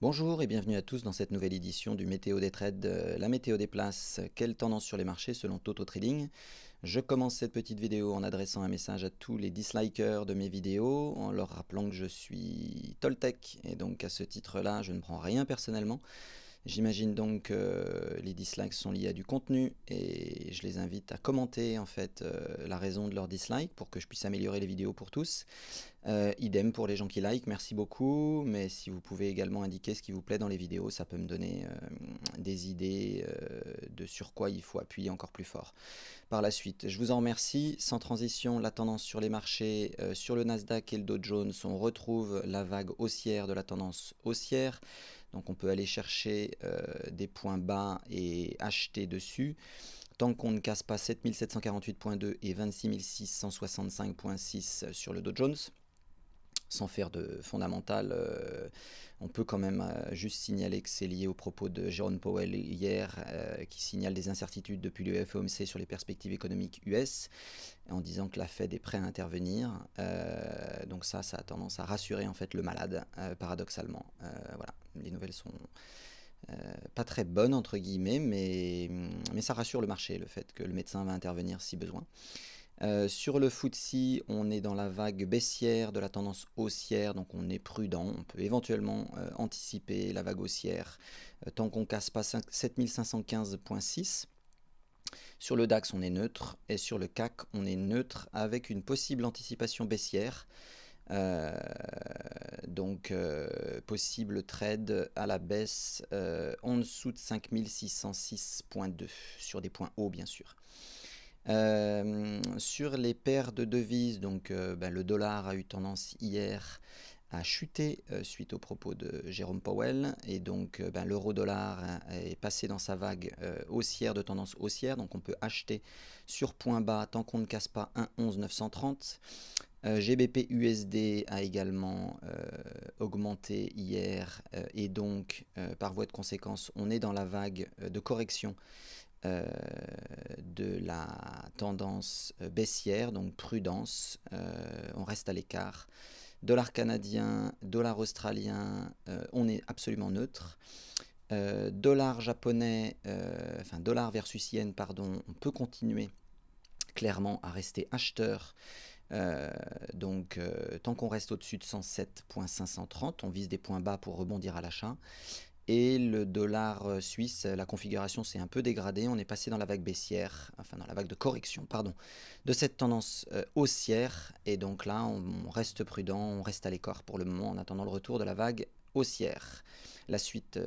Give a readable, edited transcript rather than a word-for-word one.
Bonjour et bienvenue à tous dans cette nouvelle édition du Météo des Trades, la météo des places, quelle tendance sur les marchés selon Toto Trading. Je commence cette petite vidéo en adressant un message à tous les dislikers de mes vidéos, en leur rappelant que je suis Toltec et donc à ce titre-là, je ne prends rien personnellement. J'imagine donc que les dislikes sont liés à du contenu et je les invite à commenter en fait la raison de leur dislike pour que je puisse améliorer les vidéos pour tous. Idem pour les gens qui like, merci beaucoup, mais si vous pouvez également indiquer ce qui vous plaît dans les vidéos, ça peut me donner des idées de sur quoi il faut appuyer encore plus fort. Par la suite, je vous en remercie. Sans transition, la tendance sur les marchés, sur le Nasdaq et le Dow Jones, on retrouve la vague haussière de la tendance haussière. Donc on peut aller chercher des points bas et acheter dessus. Tant qu'on ne casse pas 7748.2 et 26665.6 sur le Dow Jones, sans faire de fondamental, on peut quand même juste signaler que c'est lié aux propos de Jérôme Powell hier, qui signale des incertitudes depuis le FOMC sur les perspectives économiques US, en disant que la Fed est prête à intervenir. Donc ça a tendance à rassurer en fait le malade, paradoxalement. Voilà, les nouvelles sont pas très bonnes entre guillemets, mais ça rassure le marché, le fait que le médecin va intervenir si besoin. Sur le FTSE, on est dans la vague baissière de la tendance haussière, donc on est prudent. On peut éventuellement anticiper la vague haussière tant qu'on ne casse pas 7515.6. Sur le DAX, on est neutre, et sur le CAC, on est neutre avec une possible anticipation baissière. Donc possible trade à la baisse en dessous de 5606.2 sur des points hauts bien sûr. Sur les paires de devises, donc le dollar a eu tendance hier à chuter suite aux propos de Jérôme Powell, et donc l'euro-dollar est passé dans sa vague haussière de tendance haussière, donc on peut acheter sur point bas tant qu'on ne casse pas 1,11,930. GBP USD a également augmenté hier et donc par voie de conséquence on est dans la vague de correction de la tendance baissière, donc prudence, on reste à l'écart. Dollar canadien, dollar australien, on est absolument neutre. Dollar japonais, enfin dollar versus yen, pardon, on peut continuer clairement à rester acheteur. Donc tant qu'on reste au-dessus de 107.530, on vise des points bas pour rebondir à l'achat. Et le dollar suisse, la configuration s'est un peu dégradée, on est passé dans la vague baissière, enfin dans la vague de correction, pardon, de cette tendance haussière, et donc là on reste prudent, on reste à l'écart pour le moment en attendant le retour de la vague haussière. La suite